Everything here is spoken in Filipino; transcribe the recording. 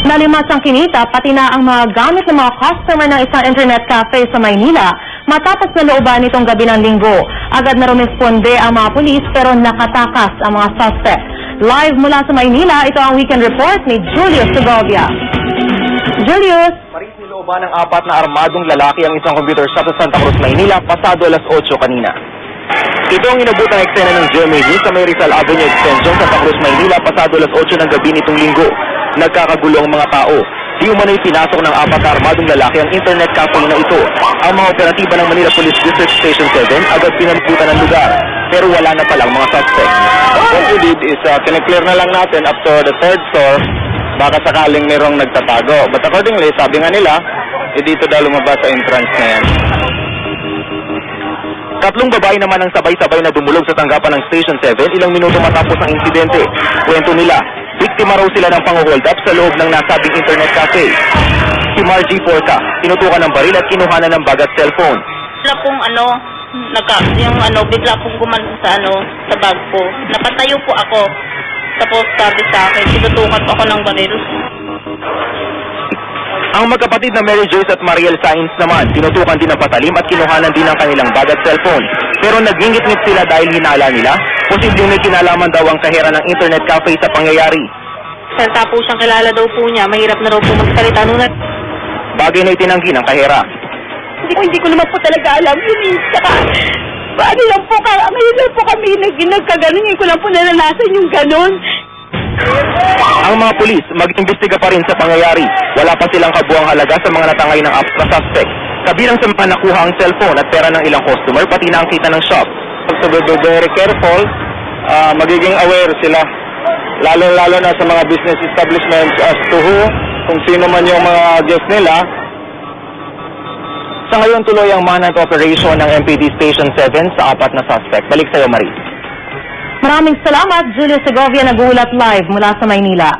Nalimas ang kinita pati na ang mga gamit ng mga customer ng isang internet cafe sa Maynila matapos na looban nitong gabi ng Linggo. Agad na rumisponde ang mga pulis pero nakatakas ang mga suspect. Live mula sa Maynila, ito ang Weekend Report ni Julius Segovia. Julius! Maris, nilooban ng 4 na armadong lalaki ang isang computer shop sa Santa Cruz, Maynila pasado alas 8 kanina. Ito ang inabutang eksena ng GMA News sa may Rizal Avenue Extension, Santa Cruz, Maynila pasado alas 8 ng gabi nitong Linggo. Nagkakagulo ang mga tao. Di umano'y pinasok ng 4 na armadong lalaki ang internet cafe na ito. Ang mga operatiba ng Manila Police District Station 7 agad pinalibutan ng lugar. Pero wala na palang mga suspect. What we did is kineclear na lang natin up to the third floor. Baka sakaling mayroong nagtatago. But accordingly, sabi nga nila, dito daw lumabas sa entrance na yan. 3 babae naman ang sabay-sabay na dumulog sa tanggapan ng Station 7 ilang minuto matapos ang insidente. Kwento nila, biktima raw sila ng pang-hold up sa loob ng nasabing internet cafe. Si Margie Porta, tinutukan ng baril at kinuhanan ng bag at cellphone. Bigla pong bigla pong gumano sa bag ko. Napatayo po ako. Tapos sabi sa akin, tinutukan po ako ng baril. Ang magkapatid na Mary Joyce at Mariel Sainz naman, tinutukan din ng patalim at kinuhanan din ng kanilang bag at cellphone. Pero nagingit-ngit sila dahil hinala nila, posibleng may kinalaman daw ang kahera ng internet cafe sa pangyayari. Salta po siyang kilala daw po niya, mahirap na daw po magsalita nung Bagay na itinanggi ng kahera. Hindi ko naman po talaga alam yun eh. Saka, paano lang po ngayon lang po kami nagkaganon, hindi ko lang po naranasan yung ganon. Ang mga pulis mag-imbestiga pa rin sa pangyayari. Wala pa silang kabuang halaga sa mga natangay ng apps na suspect. Kabilang sa mga nakuha ang cellphone at pera ng ilang customer, pati na ang kita ng shop. So be very careful, magiging aware sila. Lalo na sa mga business establishments as to who, kung sino man yung mga guest nila. Sa ngayon tuloy ang manhunt operation ng MPD Station 7 sa 4 na suspect. Balik sa'yo, Marie. Maraming salamat, Julius Segovia, nag-uulat live mula sa Maynila.